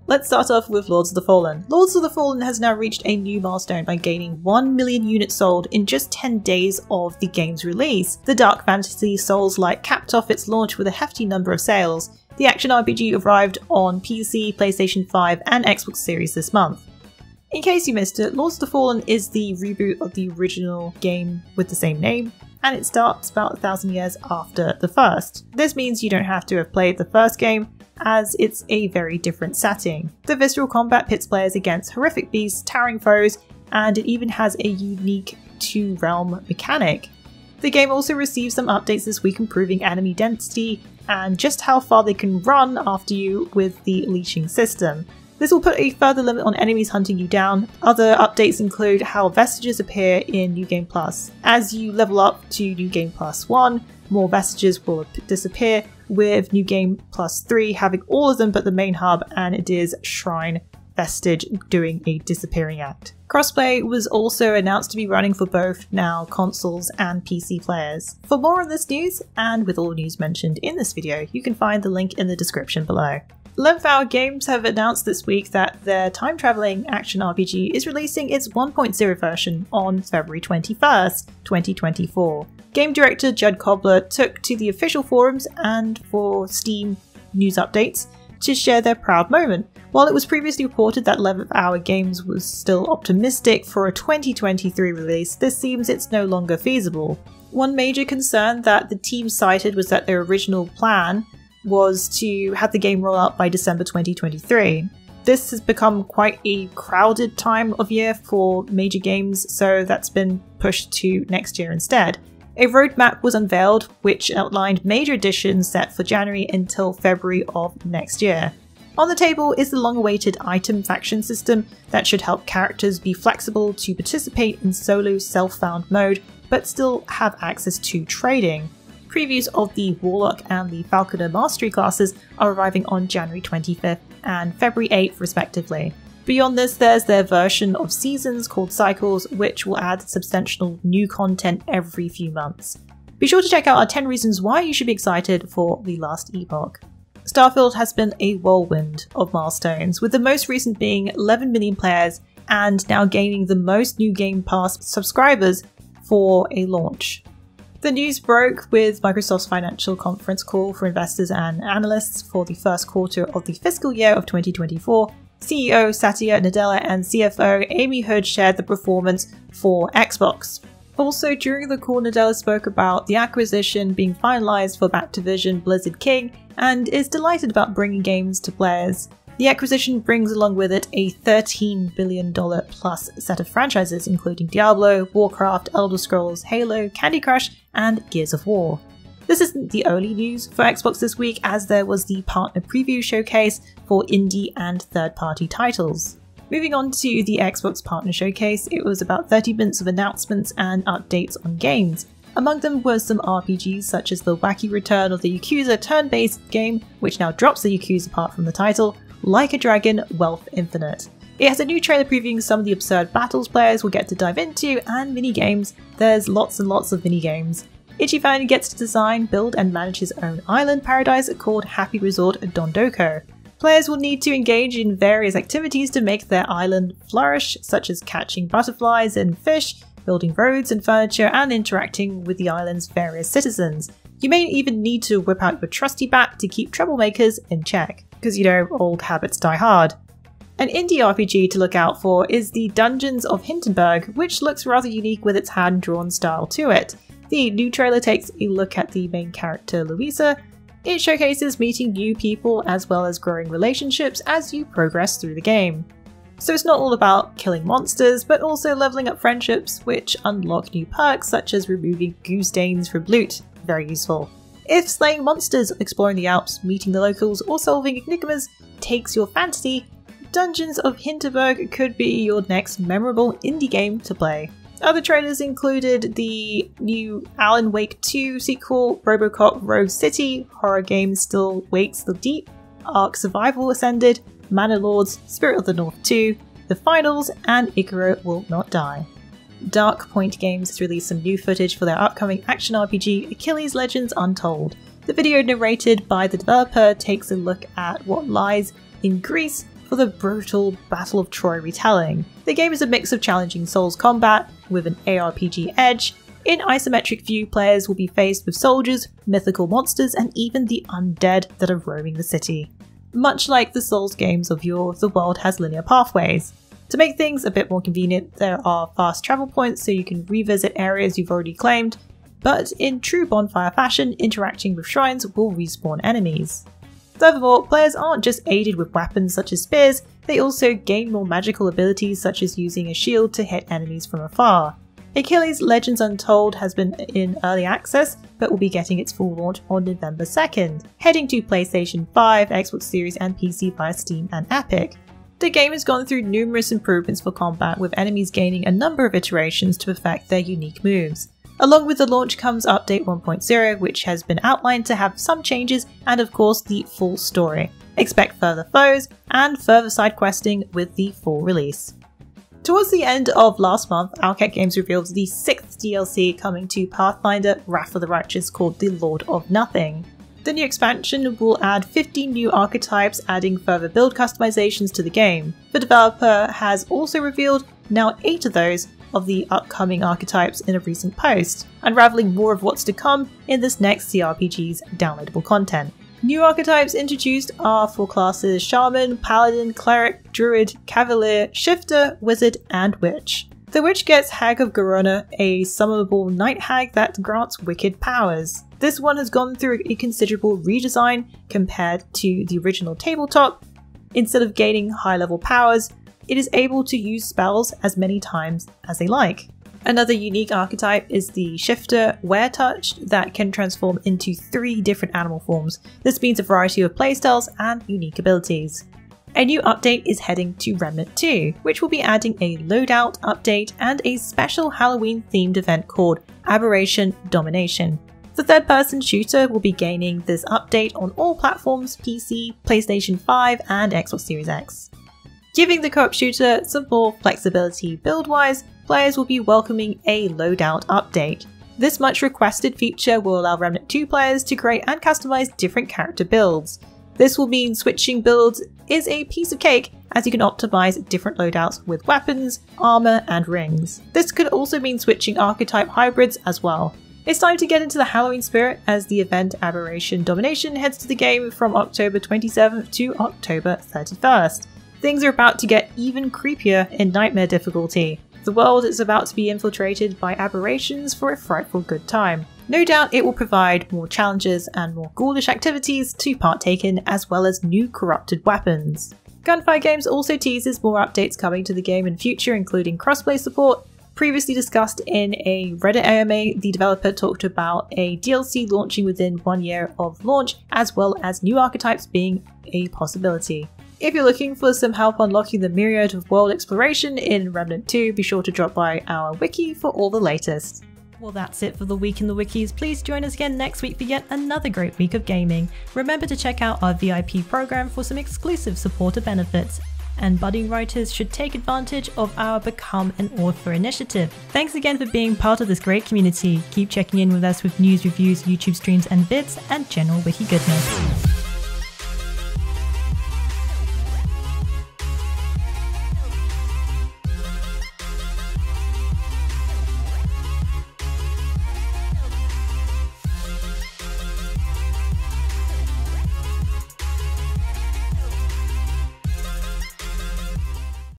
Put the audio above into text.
Let's start off with Lords of the Fallen. Lords of the Fallen has now reached a new milestone by gaining 1 million units sold in just 10 days of the game's release. The dark fantasy Souls-like capped off its launch with a hefty number of sales. The action RPG arrived on PC, PlayStation 5 and Xbox Series this month. In case you missed it, Lords of the Fallen is the reboot of the original game with the same name, and it starts about 1,000 years after the first. This means you don't have to have played the first game, as it's a very different setting. The visceral combat pits players against horrific beasts, towering foes, and it even has a unique two-realm mechanic. The game also received some updates this week improving enemy density and just how far they can run after you with the leashing system. This will put a further limit on enemies hunting you down. Other updates include how vestiges appear in New Game Plus. As you level up to New Game Plus 1, more vestiges will disappear, with New Game Plus 3 having all of them but the main hub, and it is Shrine Vestige doing a disappearing act. Crossplay was also announced to be running for both now consoles and PC players. For more on this news, and with all news mentioned in this video, you can find the link in the description below. 11th Hour Games have announced this week that their time-travelling action RPG is releasing its 1.0 version on February 21st, 2024. Game director Judd Cobbler took to the official forums and for Steam news updates to share their proud moment. While it was previously reported that 11th Hour Games was still optimistic for a 2023 release, this seems it's no longer feasible. One major concern that the team cited was that their original plan was to have the game roll out by December 2023. This has become quite a crowded time of year for major games, so that's been pushed to next year instead. A roadmap was unveiled which outlined major additions set for January until February of next year. On the table is the long-awaited item faction system that should help characters be flexible to participate in solo self-found mode but still have access to trading. Previews of the Warlock and the Falconer Mastery classes are arriving on January 25th and February 8th respectively. Beyond this, there's their version of Seasons called Cycles, which will add substantial new content every few months. Be sure to check out our 10 reasons why you should be excited for the last Epoch. Starfield has been a whirlwind of milestones, with the most recent being 11 million players and now gaining the most new Game Pass subscribers for a launch. The news broke with Microsoft's financial conference call for investors and analysts for the first quarter of the fiscal year of 2024. CEO Satya Nadella and CFO Amy Hood shared the performance for Xbox. Also during the call, Nadella spoke about the acquisition being finalized for Activision Blizzard King and is delighted about bringing games to players. The acquisition brings along with it a $13 billion plus set of franchises including Diablo, Warcraft, Elder Scrolls, Halo, Candy Crush, and Gears of War. This isn't the only news for Xbox this week, as there was the partner preview showcase for indie and third-party titles. Moving on to the Xbox partner showcase, it was about 30 minutes of announcements and updates on games. Among them were some RPGs such as the wacky return of the Yakuza turn-based game, which now drops the Yakuza part from the title, Like a Dragon Wealth Infinite. It has a new trailer previewing some of the absurd battles players will get to dive into and mini-games. There's lots and lots of mini-games. Ichi finally gets to design, build and manage his own island paradise called Happy Resort Dondoko. Players will need to engage in various activities to make their island flourish, such as catching butterflies and fish, building roads and furniture, and interacting with the island's various citizens. You may even need to whip out your trusty bat to keep troublemakers in check, because you know, old habits die hard. An indie RPG to look out for is the Dungeons of Hindenburg, which looks rather unique with its hand-drawn style to it. The new trailer takes a look at the main character Louisa. It showcases meeting new people as well as growing relationships as you progress through the game. So it's not all about killing monsters, but also leveling up friendships, which unlock new perks such as removing goo stains from loot. Very useful. If slaying monsters, exploring the Alps, meeting the locals, or solving enigmas takes your fancy, Dungeons of Hindenburg could be your next memorable indie game to play. Other trailers included the new Alan Wake 2 sequel, Robocop Rogue City, horror game Still Wakes the Deep, Ark Survival Ascended, Manor Lords, Spirit of the North 2, The Finals, and Icaro Will Not Die. Dark Point Games has released some new footage for their upcoming action RPG Achilles Legends Untold. The video narrated by the developer takes a look at what lies in Greece for the brutal Battle of Troy retelling. The game is a mix of challenging Souls combat with an ARPG edge. In isometric view, players will be faced with soldiers, mythical monsters, and even the undead that are roaming the city. Much like the Souls games of yore, the world has linear pathways. To make things a bit more convenient, there are fast travel points so you can revisit areas you've already claimed, but in true bonfire fashion, interacting with shrines will respawn enemies. Furthermore, players aren't just aided with weapons such as spears, they also gain more magical abilities such as using a shield to hit enemies from afar. Achilles Legends Untold has been in early access, but will be getting its full launch on November 2nd, heading to PlayStation 5, Xbox Series and PC via Steam and Epoch. The game has gone through numerous improvements for combat, with enemies gaining a number of iterations to perfect their unique moves. Along with the launch comes Update 1.0, which has been outlined to have some changes and of course the full story. Expect further foes and further side questing with the full release. Towards the end of last month, Owlcat Games revealed the 6th DLC coming to Pathfinder Wrath of the Righteous called the Lord of Nothing. The new expansion will add 50 new archetypes, adding further build customizations to the game. The developer has also revealed now 8 of those of the upcoming archetypes in a recent post, unraveling more of what's to come in this next CRPG's downloadable content. New archetypes introduced are for classes Shaman, Paladin, Cleric, Druid, Cavalier, Shifter, Wizard, and Witch. The Witch gets Hag of Garona, a summonable night hag that grants wicked powers. This one has gone through a considerable redesign compared to the original tabletop. Instead of gaining high-level powers, it is able to use spells as many times as they like. Another unique archetype is the Shifter Weretouched that can transform into 3 different animal forms. This means a variety of playstyles and unique abilities. A new update is heading to Remnant 2, which will be adding a Loadout update and a special Halloween themed event called Aberration Domination. The third-person shooter will be gaining this update on all platforms: PC, PlayStation 5 and Xbox Series X. Giving the co-op shooter some more flexibility build-wise, players will be welcoming a Loadout update. This much requested feature will allow Remnant 2 players to create and customize different character builds. This will mean switching builds is a piece of cake, as you can optimize different loadouts with weapons, armor, and rings. This could also mean switching archetype hybrids as well. It's time to get into the Halloween spirit as the event Aberration Domination heads to the game from October 27th to October 31st. Things are about to get even creepier in Nightmare difficulty. The world is about to be infiltrated by aberrations for a frightful good time. No doubt it will provide more challenges and more ghoulish activities to partake in, as well as new corrupted weapons. Gunfire Games also teases more updates coming to the game in future, including crossplay support. Previously discussed in a Reddit AMA, the developer talked about a DLC launching within 1 year of launch, as well as new archetypes being a possibility. If you're looking for some help unlocking the myriad of world exploration in Remnant 2, be sure to drop by our wiki for all the latest. Well, that's it for the week in the wikis. Please join us again next week for yet another great week of gaming. Remember to check out our VIP program for some exclusive supporter benefits. And budding writers should take advantage of our Become an Author initiative. Thanks again for being part of this great community. Keep checking in with us with news, reviews, YouTube streams and vids, and general wiki goodness.